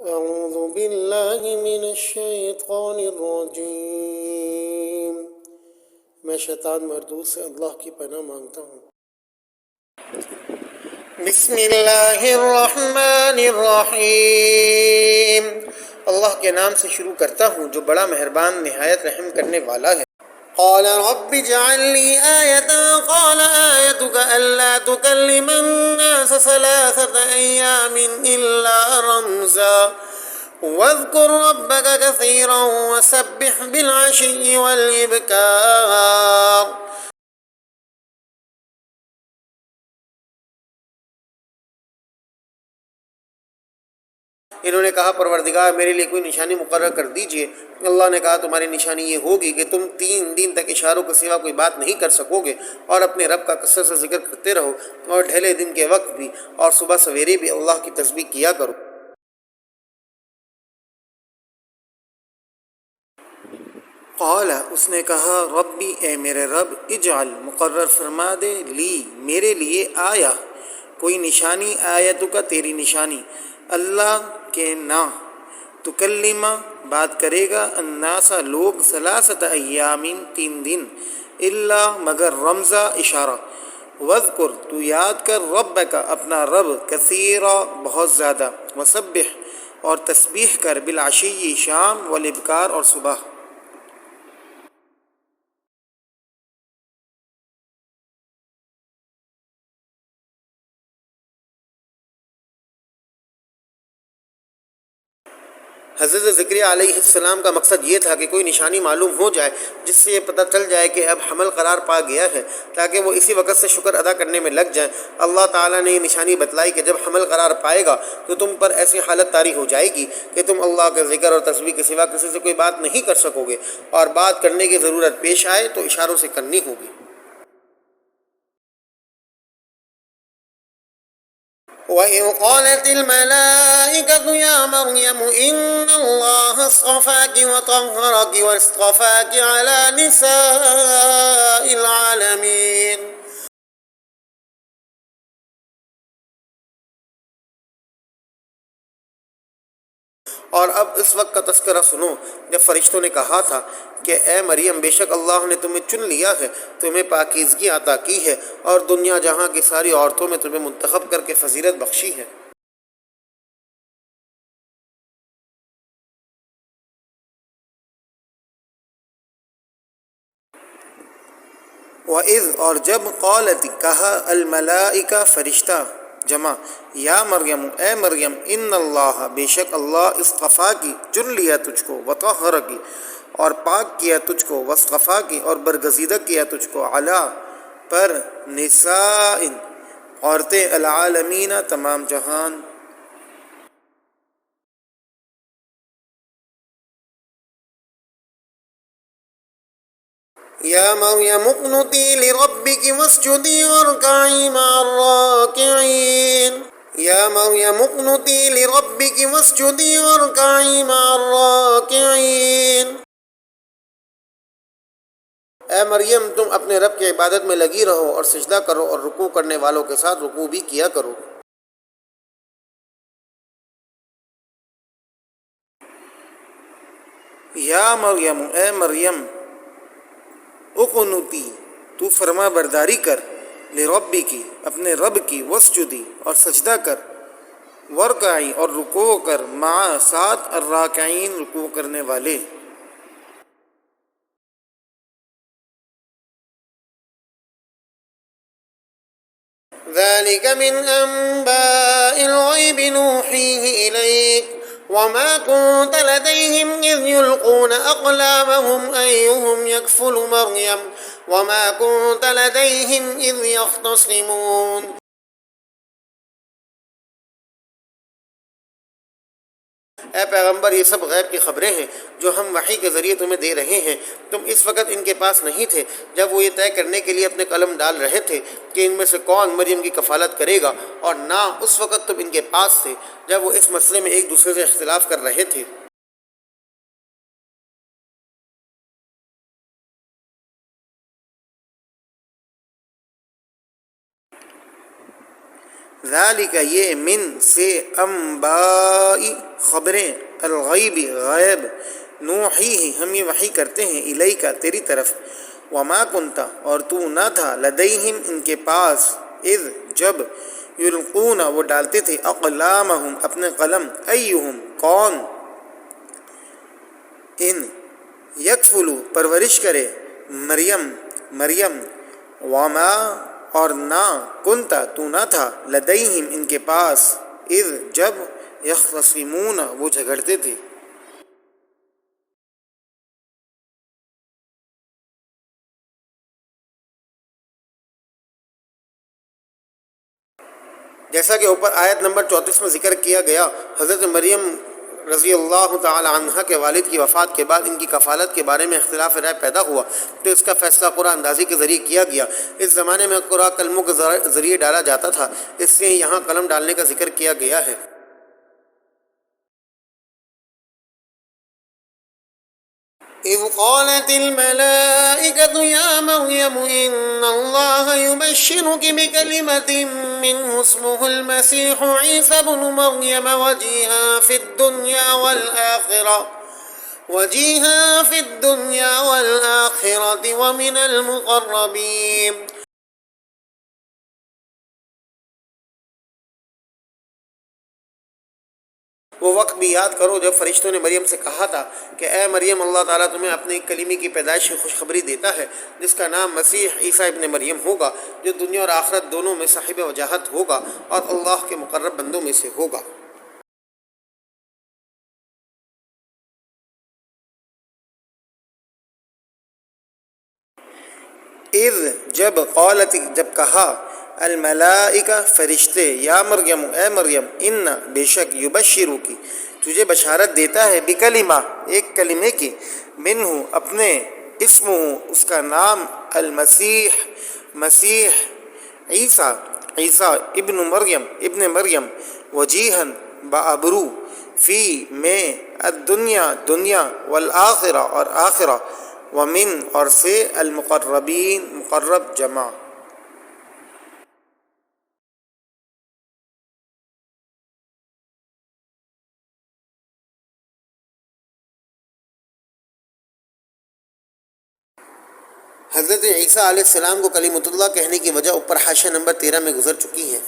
أعوذ بالله من الشيطان الرجيم میں شیطان مردود سے اللہ کی پناہ مانگتا ہوں۔ بسم اللہ الرحمن الرحیم، اللہ کے نام سے شروع کرتا ہوں جو بڑا مہربان نہایت رحم کرنے والا ہے۔ قال رب اجعل لي آية قال آيتك ألا تكلم الناس 3 أيام إلا رمزا واذكر ربك كثيرا وسبح بالعشي والإبكار۔ انہوں نے کہا پروردگار میرے لیے کوئی نشانی مقرر کر دیجئے۔ اللہ نے کہا تمہاری نشانی یہ ہوگی کہ تم 3 دن تک اشاروں کے سوا کوئی بات نہیں کر سکو گے، اور اپنے رب کا کثرت سے ذکر کرتے رہو، اور ڈھلے دن کے وقت بھی اور صبح سویرے بھی اللہ کی تسبیح کیا کرو۔ قال اس نے کہا ربی اے میرے رب اجعل مقرر فرما دے لی میرے لیے آیا کوئی نشانی، آیتو کا تیری نشانی، اللہ کے نہ تکلمہ بات کرے گا، الناس لوگ، 3 ایام 3 دن، الا مگر رمزہ اشارہ، وذکر تو یاد کر ربک اپنا رب، کثیرا بہت زیادہ، وسبح اور تسبیح کر، بالعشی شام، والابکار اور صبح۔ حضرت زکریا علیہ السلام کا مقصد یہ تھا کہ کوئی نشانی معلوم ہو جائے جس سے یہ پتہ چل جائے کہ اب حمل قرار پا گیا ہے، تاکہ وہ اسی وقت سے شکر ادا کرنے میں لگ جائیں۔ اللہ تعالیٰ نے یہ نشانی بتلائی کہ جب حمل قرار پائے گا تو تم پر ایسی حالت طاری ہو جائے گی کہ تم اللہ کے ذکر اور تسبیح کے سوا کسی سے کوئی بات نہیں کر سکو گے، اور بات کرنے کی ضرورت پیش آئے تو اشاروں سے کرنی ہوگی۔ وَإِذْ قَالَتِ الْمَلَائِكَةُ يَا مَرْيَمُ إِنَّ اللَّهَ اصْطَفَاكِ وَطَهَّرَكِ وَاصْطَفَاكِ عَلَى نِسَاءِ الْعَالَمِينَ۔ اور اب اس وقت کا تذکرہ سنو جب فرشتوں نے کہا تھا کہ اے مریم بے شک اللہ نے تمہیں چن لیا ہے، تمہیں پاکیزگی عطا کی ہے، اور دنیا جہاں کی ساری عورتوں میں تمہیں منتخب کر کے فضیلت بخشی ہے۔ وَإِذْ اور جب قالت کہا الملائکہ فرشتہ جمع، یا مریم اے مریم، ان اللہ بے شک اللہ اصطفا کی چن لیا تجھ کو، وطہر کی اور پاک کیا تجھ کو، واصطفا کی اور برگزیدہ کیا تجھ کو، علی پر، نساء عورتیں، العالمین تمام جہان۔ یا مریم اقنتی لربک واسجدی وارکعی مع الراکعین۔ یا مریم اقنتی لربک واسجدی وارکعی مع الراکعین۔ اے مریم تم اپنے رب کی عبادت میں لگی رہو اور سجدہ کرو، اور رکوع کرنے والوں کے ساتھ رکوع بھی کیا کرو۔ یا مریم اے مریم، اقنتی تو فرما برداری کر، لربی کی اپنے رب کی، واسجدی اور سجدہ کر، ورکعی اور رکوع کر، مع ساتھ، الراکعین رکوع کرنے والے۔ ذلك من أنباء الغيب نوحيه إليك وما كنت لديهم إذ يلقون أقلامهم أيهم يكفل مريم وما كنت لديهم إذ يختصمون۔ اے پیغمبر یہ سب غیب کی خبریں ہیں جو ہم وحی کے ذریعے تمہیں دے رہے ہیں، تم اس وقت ان کے پاس نہیں تھے جب وہ یہ طے کرنے کے لیے اپنے قلم ڈال رہے تھے کہ ان میں سے کون مریم کی کفالت کرے گا، اور نہ اس وقت تم ان کے پاس تھے جب وہ اس مسئلے میں ایک دوسرے سے اختلاف کر رہے تھے۔ ذالک یہ، من سے، انبائی خبریں الغیب غیب نوحی ہم یہ وحی کرتے ہیں الیک تیری طرف وما کنتا اور تو نہ تھا لدیہم ان کے پاس اذ جب یلقون وہ ڈالتے تھے اقلامہم اپنے قلم ایہم کون ان یکفلو پرورش کرے مریم مریم وما اور نہ کنتا تو نہ تھا لدیہم ان کے پاس اذ جب یختصمون وہ جھگڑتے تھے. جیسا کہ اوپر آیت نمبر 34 میں ذکر کیا گیا، حضرت مریم رضی اللہ تعالی عنہ کے والد کی وفات کے بعد ان کی کفالت کے بارے میں اختلاف رائے پیدا ہوا، تو اس کا فیصلہ قرآن اندازی کے ذریعے کیا گیا. اس زمانے میں قرآن قلموں کے ذریعے ڈالا جاتا تھا، اس سے یہاں قلم ڈالنے کا ذکر کیا گیا ہے. إذ قالت الملائكة يا مريم إن الله يبشرك بكلمة منه اسمه المسيح عيسى بن مريم وجيها في الدنيا والآخرة ومن المقربين. وہ وقت بھی یاد کرو جب فرشتوں نے مریم سے کہا تھا کہ اے مریم اللہ تعالیٰ تمہیں اپنے ایک کلیمے کی پیدائش کی خوشخبری دیتا ہے جس کا نام مسیح عیسیٰ ابن مریم ہوگا، جو دنیا اور آخرت دونوں میں صاحب وجاہت ہوگا اور اللہ کے مقرب بندوں میں سے ہوگا. اذ جب قالت جب کہا الملائکہ فرشتے یا مریم اے مریم ان بے شک یبشرو کی تجھے بشارت دیتا ہے بکلمہ ایک کلمے کی منہ اپنے اسمہ اس کا نام المسیح مسیح عیسیٰ عیسیٰ ابن مریم وجیہن بابرو فی میں الدنیا دنیا والآخرہ اور آخرہ ومن اور سے المقربین مقرب جمع. حضرت عیسیٰ علیہ السلام کو کلیمۃ اللہ کہنے کی وجہ اوپر حاشیہ نمبر 13 میں گزر چکی ہے.